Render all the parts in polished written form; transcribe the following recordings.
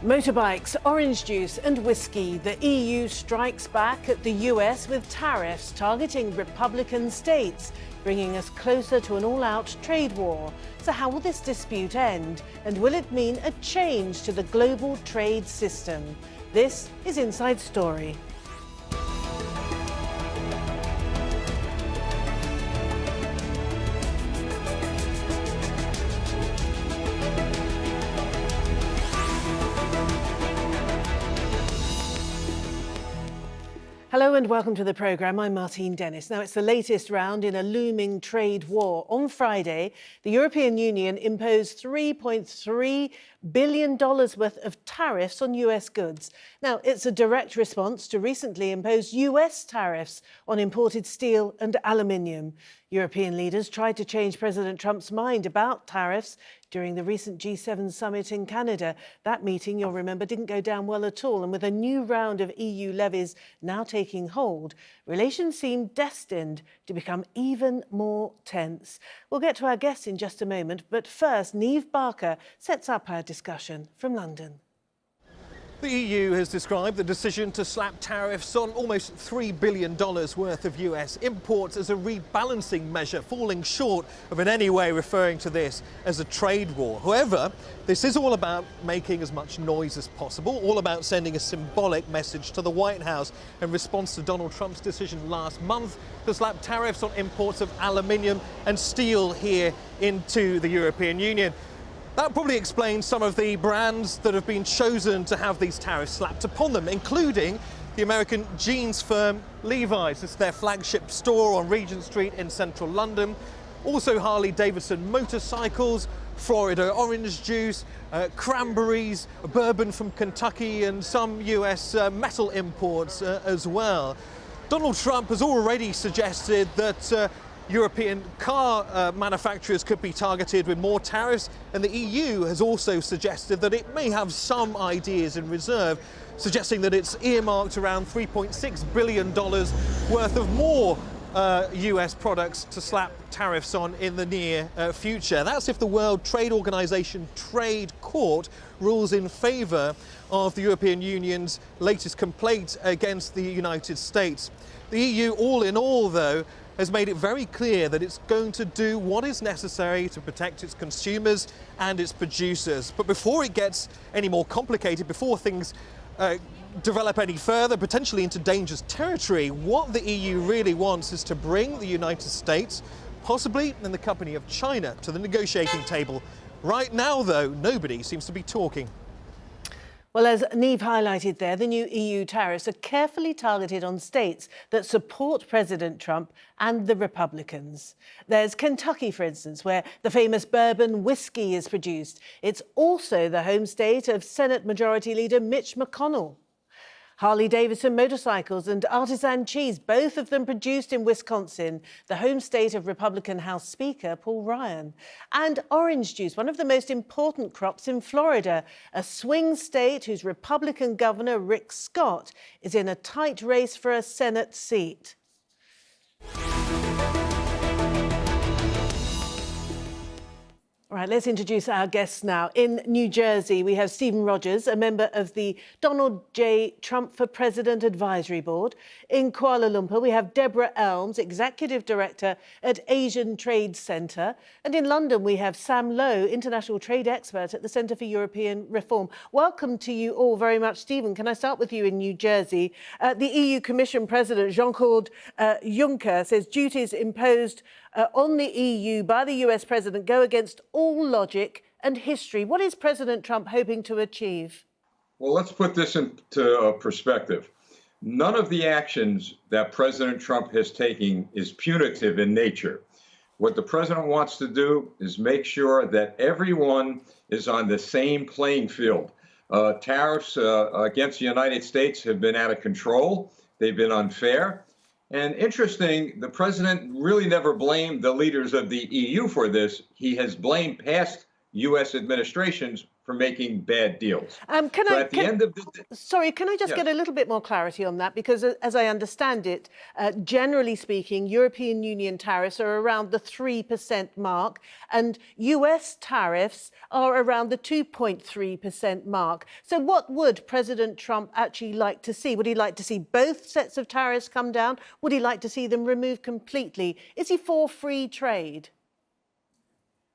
Motorbikes, orange juice and whiskey. The EU strikes back at the US with tariffs targeting Republican states, bringing us closer to an all-out trade war. So how will this dispute end? And will it mean a change to the global trade system? This is Inside Story. Hello and welcome to the programme. I'm Martine Dennis. Now, it's the latest round in a looming trade war. On Friday, the European Union imposed $3.3 billion worth of tariffs on US goods. Now, it's a direct response to recently imposed US tariffs on imported steel and aluminium. European leaders tried to change President Trump's mind about tariffs during the recent G7 summit in Canada. That meeting, you'll remember, didn't go down well at all. And with a new round of EU levies now taking hold, relations seem destined to become even more tense. We'll get to our guests in just a moment, but first, Niamh Barker sets up our discussion from London. The EU has described the decision to slap tariffs on almost $3 billion worth of US imports as a rebalancing measure, falling short of in any way referring to this as a trade war. However, this is all about making as much noise as possible, all about sending a symbolic message to the White House in response to Donald Trump's decision last month to slap tariffs on imports of aluminium and steel here into the European Union. That probably explains some of the brands that have been chosen to have these tariffs slapped upon them, including the American jeans firm Levi's. It's their flagship store on Regent Street in central London. Also Harley Davidson motorcycles, Florida orange juice, cranberries, bourbon from Kentucky and some US metal imports as well. Donald Trump has already suggested that European car manufacturers could be targeted with more tariffs, and the EU has also suggested that it may have some ideas in reserve, suggesting that it's earmarked around $3.6 billion worth of more US products to slap tariffs on in the near future. That's if the World Trade Organization Trade Court rules in favour of the European Union's latest complaint against the United States. The EU, all in all, though, has made it very clear that it's going to do what is necessary to protect its consumers and its producers. But before it gets any more complicated, before things develop any further, potentially into dangerous territory, what the EU really wants is to bring the United States, possibly in the company of China, to the negotiating table. Right now, though, nobody seems to be talking. Well, as Niamh highlighted there, the new EU tariffs are carefully targeted on states that support President Trump and the Republicans. There's Kentucky, for instance, where the famous bourbon whiskey is produced. It's also the home state of Senate Majority Leader Mitch McConnell. Harley Davidson motorcycles and artisan cheese, both of them produced in Wisconsin, the home state of Republican House Speaker Paul Ryan. And orange juice, one of the most important crops in Florida, a swing state whose Republican Governor Rick Scott is in a tight race for a Senate seat. All right, let's introduce our guests now. In New Jersey, we have Stephen Rogers, a member of the Donald J. Trump for President Advisory Board. In Kuala Lumpur, we have Deborah Elms, Executive Director at Asian Trade Centre. And in London, we have Sam Lowe, International Trade Expert at the Centre for European Reform. Welcome to you all very much. Stephen, can I start with you in New Jersey? The EU Commission President Jean-Claude Juncker says duties imposed on the EU by the US president go against all logic and history. What is President Trump hoping to achieve? Well, let's put this into perspective. None of the actions that President Trump has taken is punitive in nature. What the president wants to do is make sure that everyone is on the same playing field. Tariffs against the United States have been out of control. They've been unfair. And interesting, the president really never blamed the leaders of the EU for this. He has blamed past U.S. administrations for making bad deals. Can So I, at the end of the day, sorry, can I just yes. get a little bit more clarity on that? Because as I understand it, generally speaking, European Union tariffs are around the 3% mark and US tariffs are around the 2.3% mark. So what would President Trump actually like to see? Would he like to see both sets of tariffs come down? Would he like to see them removed completely? Is he for free trade?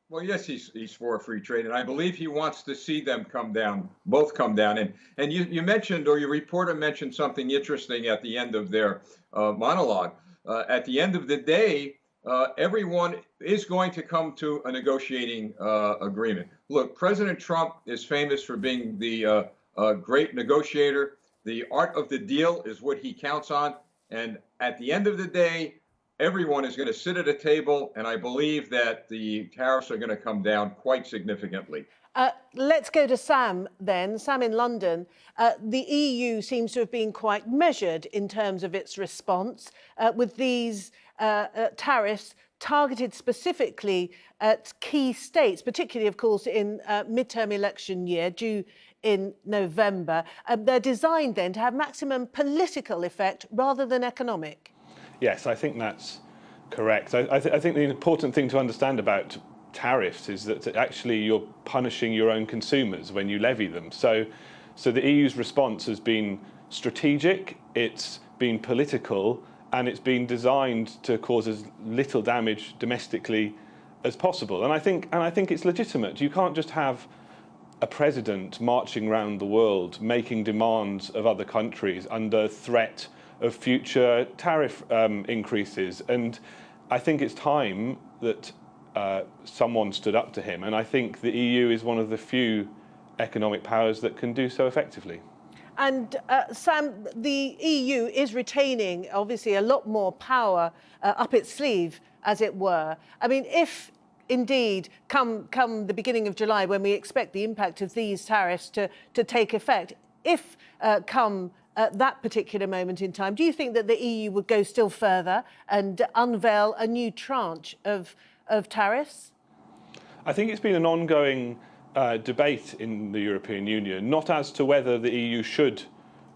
Well, yes, he's for free trade, and I believe he wants to see them come down, both come down. And you mentioned, or your reporter mentioned something interesting at the end of their monologue. At the end of the day, everyone is going to come to a negotiating agreement. Look, President Trump is famous for being the great negotiator. The art of the deal is what he counts on, and at the end of the day, everyone is going to sit at a table, and I believe that the tariffs are going to come down quite significantly. Let's go to Sam then. Sam in London. The EU seems to have been quite measured in terms of its response with these tariffs targeted specifically at key states, particularly, of course, in midterm election year due in November. They're designed then to have maximum political effect rather than economic. Yes, I think that's correct. I think the important thing to understand about tariffs is that actually you're punishing your own consumers when you levy them. So the EU's response has been strategic, it's been political, and it's been designed to cause as little damage domestically as possible. And I think it's legitimate. You can't just have a president marching around the world making demands of other countries under threat of future tariff increases. And I think it's time that someone stood up to him. And I think the EU is one of the few economic powers that can do so effectively. And Sam, the EU is retaining, obviously, a lot more power up its sleeve, as it were. I mean, if indeed, come the beginning of July, when we expect the impact of these tariffs to take effect, if come at that particular moment in time, do you think that the EU would go still further and unveil a new tranche of tariffs? I think it's been an ongoing debate in the European Union, not as to whether the EU should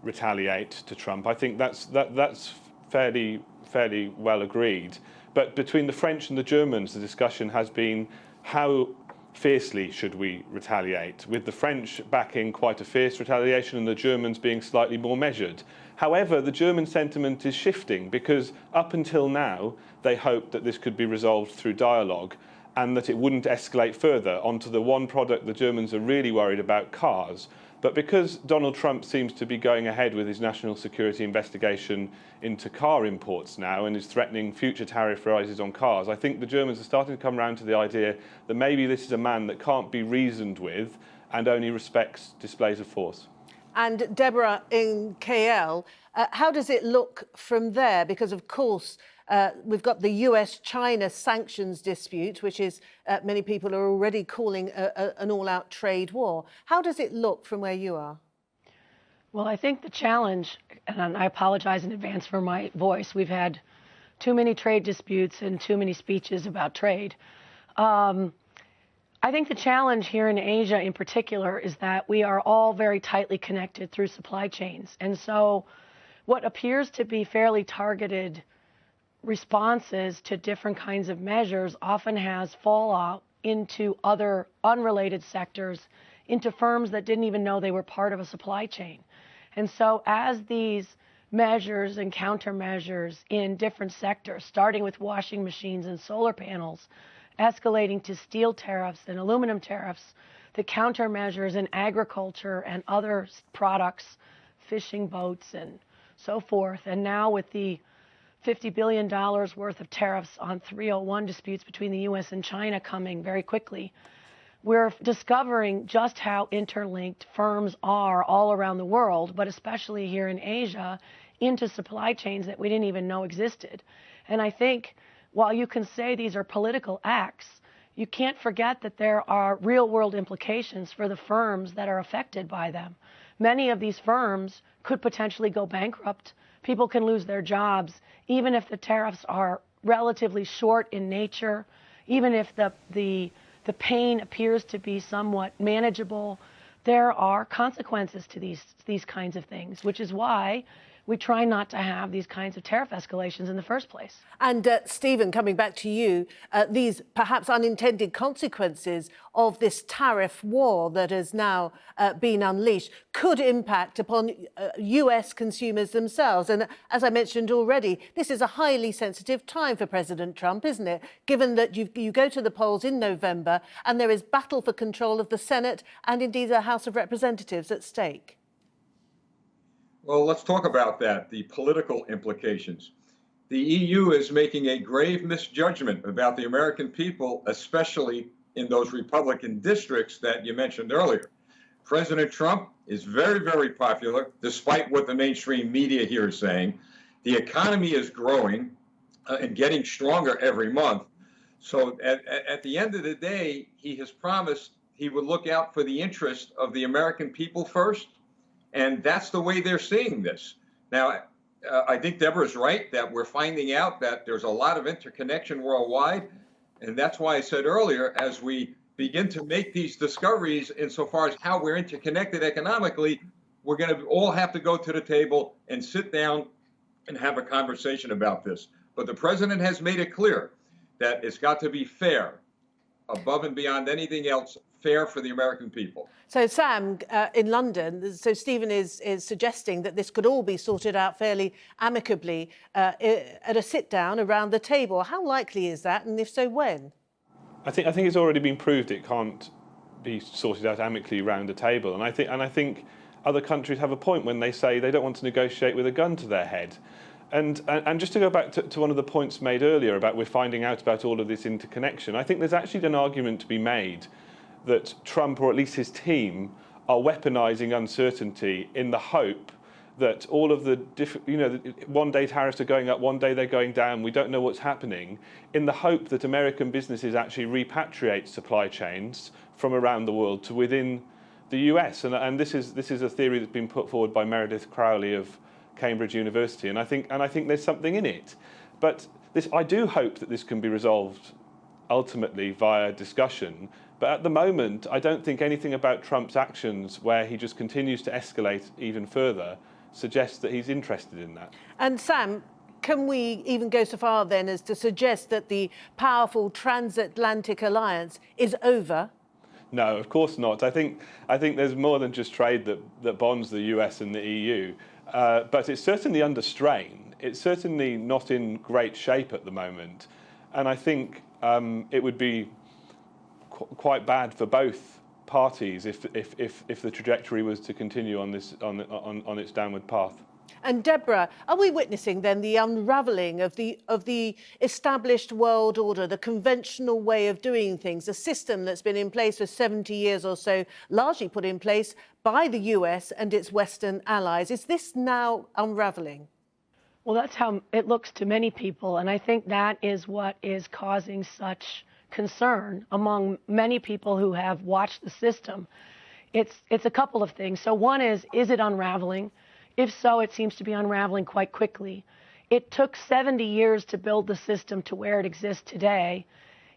retaliate to Trump. I think that's fairly well agreed. But between the French and the Germans, the discussion has been how fiercely should we retaliate, with the French backing quite a fierce retaliation and the Germans being slightly more measured. However, the German sentiment is shifting because up until now, they hoped that this could be resolved through dialogue and that it wouldn't escalate further onto the one product the Germans are really worried about, cars. But because Donald Trump seems to be going ahead with his national security investigation into car imports now and is threatening future tariff rises on cars, I think the Germans are starting to come around to the idea that maybe this is a man that can't be reasoned with and only respects displays of force. And Deborah in KL, how does it look from there? Because, of course, we've got the US-China sanctions dispute, which is many people are already calling an all-out trade war. How does it look from where you are? Well, I think the challenge, and I apologize in advance for my voice, we've had too many trade disputes and too many speeches about trade. I think the challenge here in Asia in particular is that we are all very tightly connected through supply chains. And so what appears to be fairly targeted responses to different kinds of measures often has fallout into other unrelated sectors, into firms that didn't even know they were part of a supply chain. And so as these measures and countermeasures in different sectors, starting with washing machines and solar panels, escalating to steel tariffs and aluminum tariffs, the countermeasures in agriculture and other products, fishing boats and so forth, and now with the $50 billion worth of tariffs on 301 disputes between the U.S. and China coming very quickly, we're discovering just how interlinked firms are all around the world, but especially here in Asia, into supply chains that we didn't even know existed. And I think while you can say these are political acts, you can't forget that there are real-world implications for the firms that are affected by them. Many of these firms could potentially go bankrupt. People can lose their jobs, even if the tariffs are relatively short in nature, even if the the pain appears to be somewhat manageable, there are consequences to these kinds of things, which is why we try not to have these kinds of tariff escalations in the first place. And Stephen, coming back to you, these perhaps unintended consequences of this tariff war that has now been unleashed could impact upon US consumers themselves. And as I mentioned already, this is a highly sensitive time for President Trump, isn't it? Given that you go to the polls in November and there is battle for control of the Senate and indeed the House of Representatives at stake. Well, let's talk about that, the political implications. The EU is making a grave misjudgment about the American people, especially in those Republican districts that you mentioned earlier. President Trump is very, very popular, despite what the mainstream media here is saying. The economy is growing and getting stronger every month. So at the end of the day, he has promised he would look out for the interest of the American people first. And that's the way they're seeing this. Now, I think Deborah's right that we're finding out that there's a lot of interconnection worldwide. And that's why I said earlier, as we begin to make these discoveries insofar as how we're interconnected economically, we're going to all have to go to the table and sit down and have a conversation about this. But the president has made it clear that it's got to be fair, above and beyond anything else, fair for the American people. So, Sam, in London, so Stephen is suggesting that this could all be sorted out fairly amicably at a sit-down around the table. How likely is that, and if so, when? I think it's already been proved it can't be sorted out amicably around the table, and I think other countries have a point when they say they don't want to negotiate with a gun to their head. And just to go back to one of the points made earlier about we're finding out about all of this interconnection, I think there's actually an argument to be made that Trump, or at least his team, are weaponizing uncertainty in the hope that all of the one day tariffs are going up, one day they're going down, we don't know what's happening, in the hope that American businesses actually repatriate supply chains from around the world to within the US. And this is a theory that's been put forward by Meredith Crowley of Cambridge University, and I think there's something in it. But I do hope that this can be resolved ultimately via discussion. But at the moment, I don't think anything about Trump's actions, where he just continues to escalate even further, suggests that he's interested in that. And Sam, can we even go so far then as to suggest that the powerful transatlantic alliance is over? No, of course not. I think there's more than just trade that bonds the US and the EU, but it's certainly under strain. It's certainly not in great shape at the moment, and I think it would be quite bad for both parties if the trajectory was to continue on its downward path. And Deborah, are we witnessing then the unraveling of the established world order, the conventional way of doing things, a system that's been in place for 70 years or so, largely put in place by the US and its Western allies? Is this now unraveling? Well, that's how it looks to many people, and I think that is what is causing such concern among many people who have watched the system. It's a couple of things. So one is it unraveling? If so, it seems to be unraveling quite quickly. It took 70 years to build the system to where it exists today.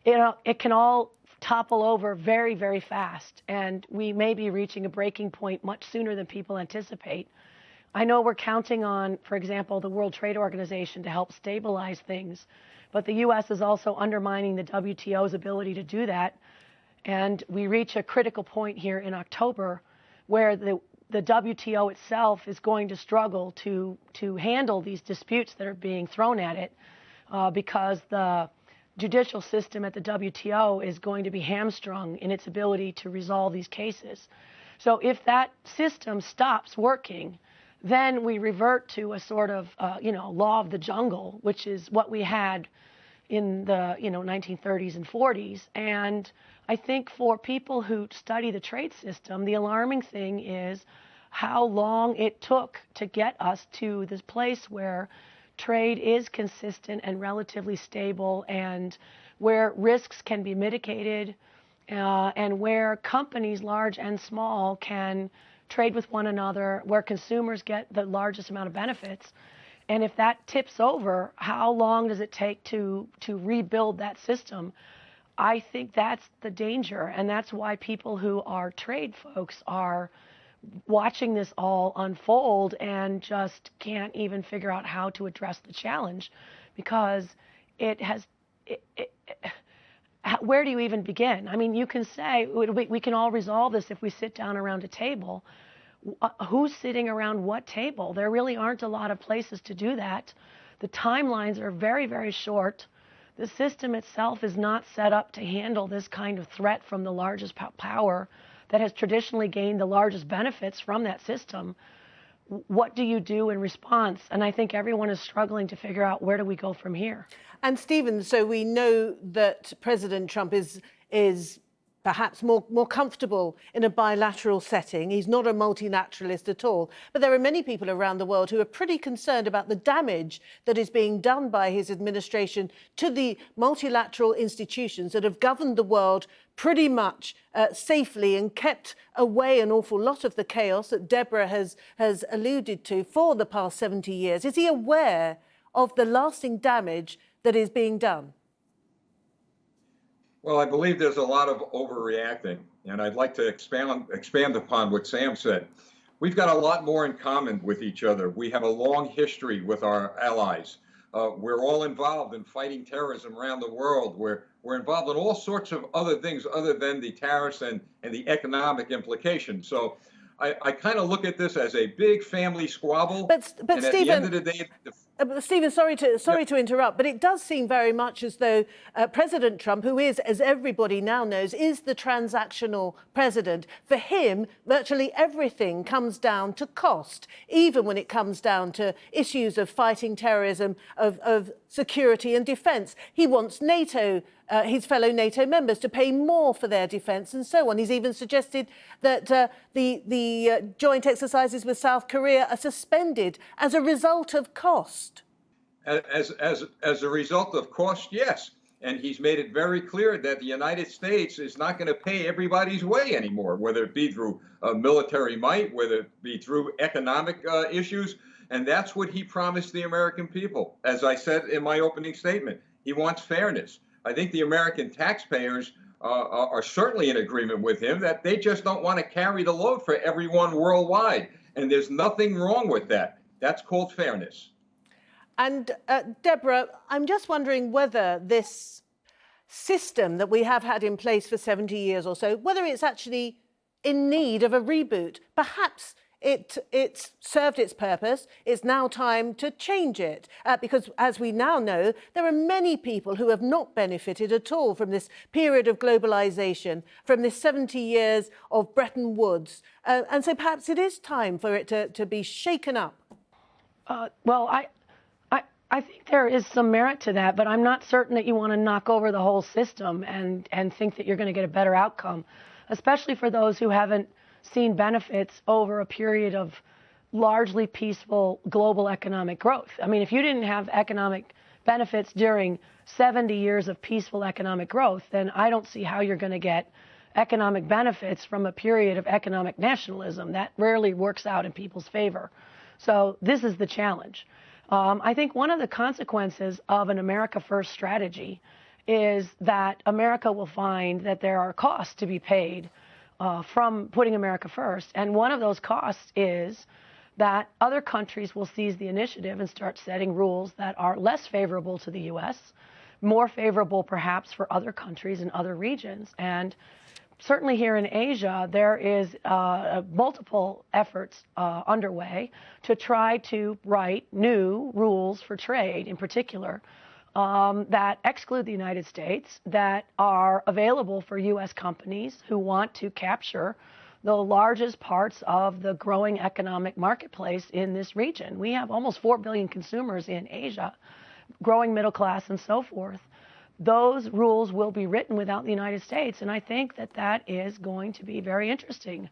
It can all topple over very, very fast, and we may be reaching a breaking point much sooner than people anticipate. I know we're counting on, for example, the World Trade Organization to help stabilize things, but the U.S. is also undermining the WTO's ability to do that, and we reach a critical point here in October where the WTO itself is going to struggle to handle these disputes that are being thrown at it because the judicial system at the WTO is going to be hamstrung in its ability to resolve these cases. So if that system stops working, then we revert to a sort of law of the jungle, which is what we had in the 1930s and 40s. And I think for people who study the trade system, the alarming thing is how long it took to get us to this place where trade is consistent and relatively stable, and where risks can be mitigated, and where companies, large and small, can trade with one another, where consumers get the largest amount of benefits. And if that tips over, how long does it take to rebuild that system? I think that's the danger, and that's why people who are trade folks are watching this all unfold and just can't even figure out how to address the challenge, because it has where do you even begin? I mean, you can say we can all resolve this if we sit down around a table. Who's sitting around what table? There really aren't a lot of places to do that. The timelines are very, very short. The system itself is not set up to handle this kind of threat from the largest power that has traditionally gained the largest benefits from that system. What do you do in response? And I think everyone is struggling to figure out, where do we go from here? And Stephen, so we know that President Trump is perhaps more comfortable in a bilateral setting. He's not a multilateralist at all. But there are many people around the world who are pretty concerned about the damage that is being done by his administration to the multilateral institutions that have governed the world pretty much safely and kept away an awful lot of the chaos that Deborah has alluded to for the past 70 years. Is he aware of the lasting damage that is being done? Well, I believe there's a lot of overreacting, and I'd like to expand upon what Sam said. We've got a lot more in common with each other. We have a long history with our allies. We're all involved in fighting terrorism around the world. We're involved in all sorts of other things other than the tariffs and the economic implications. So I kind of look at this as a big family squabble. But and at Stephen, the end of the day, Stephen, sorry to interrupt, but it does seem very much as though President Trump, who is, as everybody now knows, is the transactional president, for him, virtually everything comes down to cost, even when it comes down to issues of fighting terrorism, of security and defence. He wants NATO, his fellow NATO members, to pay more for their defence and so on. He's even suggested that the joint exercises with South Korea are suspended as a result of cost. As a result of cost, yes. And he's made it very clear that the United States is not going to pay everybody's way anymore, whether it be through military might, whether it be through economic issues. And that's what he promised the American people. As I said in my opening statement, he wants fairness. I think the American taxpayers are certainly in agreement with him that they just don't want to carry the load for everyone worldwide. And there's nothing wrong with that. That's called fairness. And Deborah, I'm just wondering whether this system that we have had in place for 70 years or so, whether it's actually in need of a reboot. Perhaps it's served its purpose. It's now time to change it. Because as we now know, there are many people who have not benefited at all from this period of globalization, from this 70 years of Bretton Woods. And so perhaps it is time for it to be shaken up. Well, I think there is some merit to that, but I'm not certain that you want to knock over the whole system and think that you're going to get a better outcome, especially for those who haven't seen benefits over a period of largely peaceful global economic growth. I mean, if you didn't have economic benefits during 70 years of peaceful economic growth, then I don't see how you're going to get economic benefits from a period of economic nationalism. That rarely works out in people's favor. So this is the challenge. I think one of the consequences of an America First strategy is that America will find that there are costs to be paid from putting America first. And one of those costs is that other countries will seize the initiative and start setting rules that are less favorable to the U.S., more favorable perhaps for other countries in other regions. And certainly here in Asia, there is multiple efforts underway to try to write new rules for trade, in particular, that exclude the United States, that are available for U.S. companies who want to capture the largest parts of the growing economic marketplace in this region. We have almost 4 billion consumers in Asia, growing middle class and so forth. Those rules will be written without the United States, and I think that that is going to be very interesting.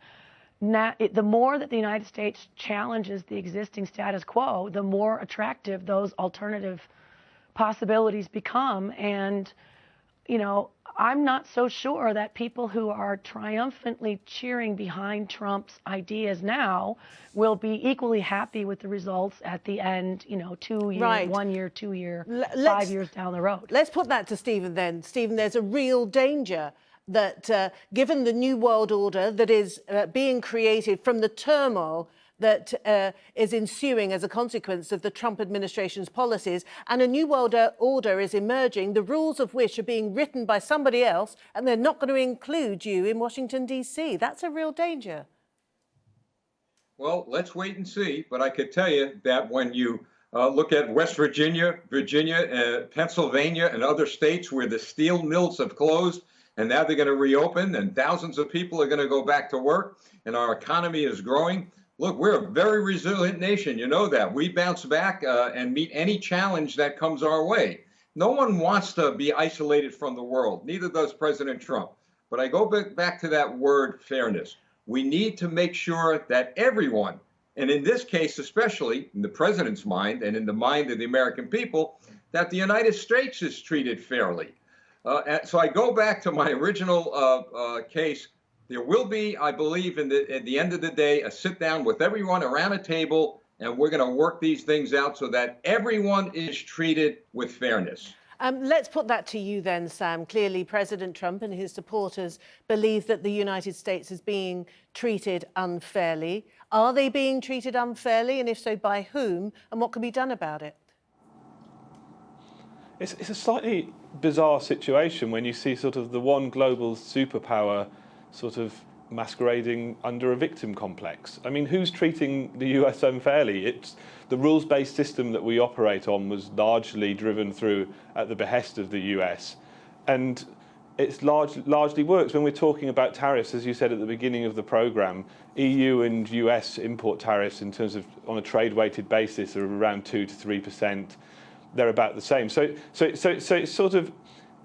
Now, the more that the United States challenges the existing status quo, the more attractive those alternative possibilities become. And I'm not so sure that people who are triumphantly cheering behind Trump's ideas now will be equally happy with the results at the end, 2 years, Right. 1 year, 2 year, Let's- 5 years down the road. Let's put that to Stephen then. Stephen, there's a real danger that given the new world order that is being created from the turmoil that is ensuing as a consequence of the Trump administration's policies, and a new world order is emerging, the rules of which are being written by somebody else, and they're not going to include you in Washington, D.C. That's a real danger. Well, let's wait and see. But I could tell you that when you look at West Virginia, Pennsylvania, and other states where the steel mills have closed, and now they're going to reopen, and thousands of people are going to go back to work, and our economy is growing. Look, we're a very resilient nation. You know that. We bounce back and meet any challenge that comes our way. No one wants to be isolated from the world. Neither does President Trump. But I go back to that word fairness. We need to make sure that everyone, and in this case, especially in the president's mind and in the mind of the American people, that the United States is treated fairly. So I go back to my original case. There will be, I believe, at the end of the day, a sit down with everyone around a table, and we're going to work these things out so that everyone is treated with fairness. Let's put that to you then, Sam. Clearly, President Trump and his supporters believe that the United States is being treated unfairly. Are they being treated unfairly? And if so, by whom? And what can be done about it? It's a slightly bizarre situation when you see sort of the one global superpower sort of masquerading under a victim complex. I mean, who's treating the US unfairly? It's the rules-based system that we operate on was largely driven through at the behest of the US. And it's largely works. When we're talking about tariffs, as you said at the beginning of the programme, EU and US import tariffs in terms of on a trade-weighted basis are around 2 to 3%. They're about the same. So it's sort of,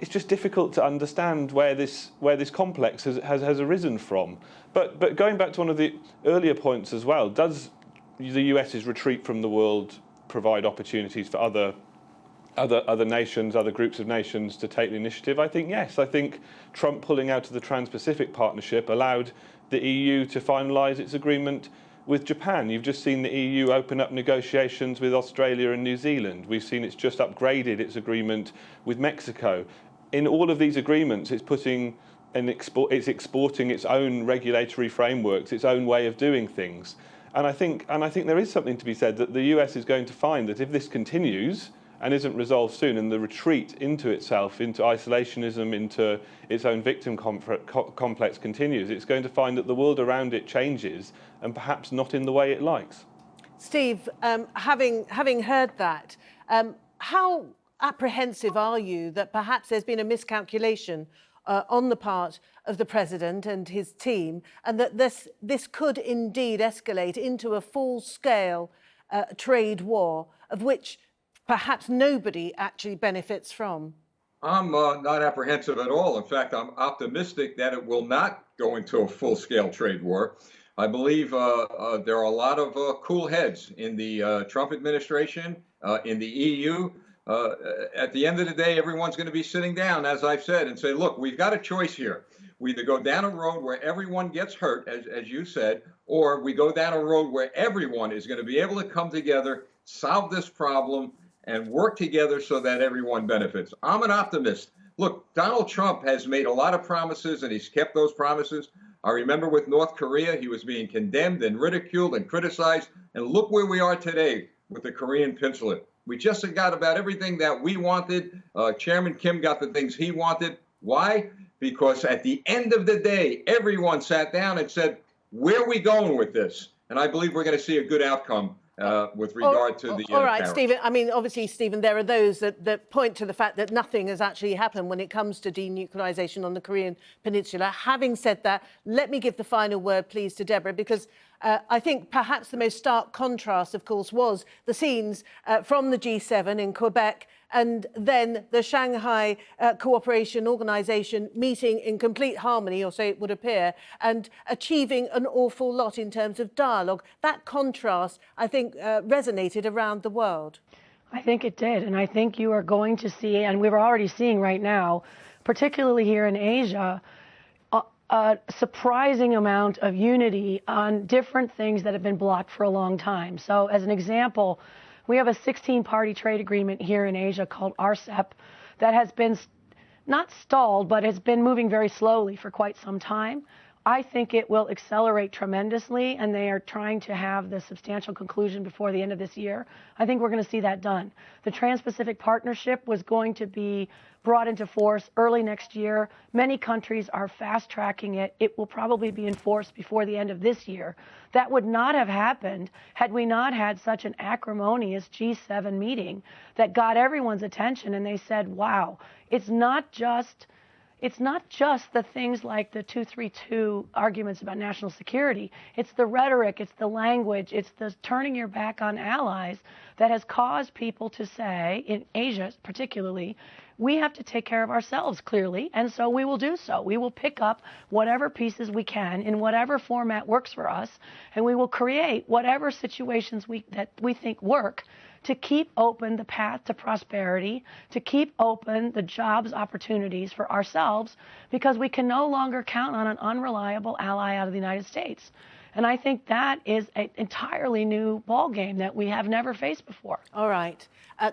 it's just difficult to understand where this complex has arisen from. But going back to one of the earlier points as well, does the US's retreat from the world provide opportunities for other nations, other groups of nations to take the initiative? I think yes. I think Trump pulling out of the Trans-Pacific Partnership allowed the EU to finalise its agreement with Japan. You've just seen the EU open up negotiations with Australia and New Zealand. We've seen it's just upgraded its agreement with Mexico. In all of these agreements, it's putting it's exporting its own regulatory frameworks, its own way of doing things. And I think there is something to be said that the US is going to find that if this continues and isn't resolved soon, and the retreat into itself, into isolationism, into its own victim complex continues, it's going to find that the world around it changes, and perhaps not in the way it likes. Steve, having heard that, how apprehensive are you that perhaps there's been a miscalculation on the part of the president and his team, and that this could indeed escalate into a full-scale trade war, of which perhaps nobody actually benefits from? I'm not apprehensive at all. In fact, I'm optimistic that it will not go into a full-scale trade war. I believe there are a lot of cool heads in the Trump administration, in the EU. At the end of the day, everyone's going to be sitting down, as I've said, and say, look, we've got a choice here. We either go down a road where everyone gets hurt, as you said, or we go down a road where everyone is going to be able to come together, solve this problem, and work together so that everyone benefits. I'm an optimist. Look, Donald Trump has made a lot of promises, and he's kept those promises. I remember with North Korea, he was being condemned and ridiculed and criticized. And look where we are today with the Korean Peninsula. We just got about everything that we wanted. Chairman Kim got the things he wanted. Why? Because at the end of the day, everyone sat down and said, where are we going with this? And I believe we're going to see a good outcome with regard to the all right, tariffs. Stephen. I mean, obviously, Stephen, there are those that point to the fact that nothing has actually happened when it comes to denuclearization on the Korean Peninsula. Having said that, let me give the final word, please, to Deborah, because I think perhaps the most stark contrast, of course, was the scenes from the G7 in Quebec and then the Shanghai Cooperation Organization meeting in complete harmony, or so it would appear, and achieving an awful lot in terms of dialogue. That contrast, I think, resonated around the world. I think it did. And I think you are going to see, and we're already seeing right now, particularly here in Asia, a surprising amount of unity on different things that have been blocked for a long time. So as an example, we have a 16-party trade agreement here in Asia called RCEP that has been not stalled, but has been moving very slowly for quite some time. I think it will accelerate tremendously, and they are trying to have the substantial conclusion before the end of this year. I think we're going to see that done. The Trans-Pacific Partnership was going to be brought into force early next year. Many countries are fast-tracking it. It will probably be enforced before the end of this year. That would not have happened had we not had such an acrimonious G7 meeting that got everyone's attention, and they said, wow, it's not just the things like the 232 arguments about national security. It's the rhetoric, it's the language, it's the turning your back on allies that has caused people to say, in Asia particularly, we have to take care of ourselves, clearly, and so we will do so. We will pick up whatever pieces we can in whatever format works for us, and we will create whatever situations that we think work to keep open the path to prosperity, to keep open the jobs opportunities for ourselves, because we can no longer count on an unreliable ally out of the United States. And I think that is an entirely new ballgame that we have never faced before. All right.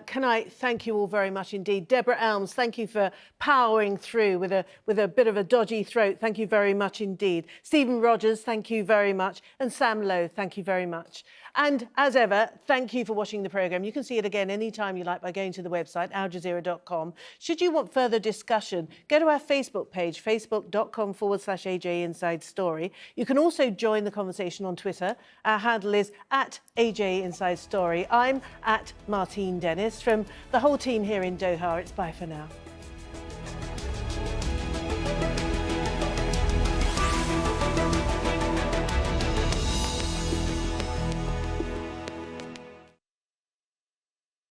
Can I thank you all very much indeed. Deborah Elms, thank you for powering through with a bit of a dodgy throat. Thank you very much indeed. Stephen Rogers, thank you very much. And Sam Lowe, thank you very much. And as ever, thank you for watching the programme. You can see it again anytime you like by going to the website, aljazeera.com. Should you want further discussion, go to our Facebook page, facebook.com/AJ Inside Story. You can also join the conversation on Twitter. Our handle is @AJ Inside Story. I'm @Martine Dennis. From the whole team here in Doha, it's bye for now.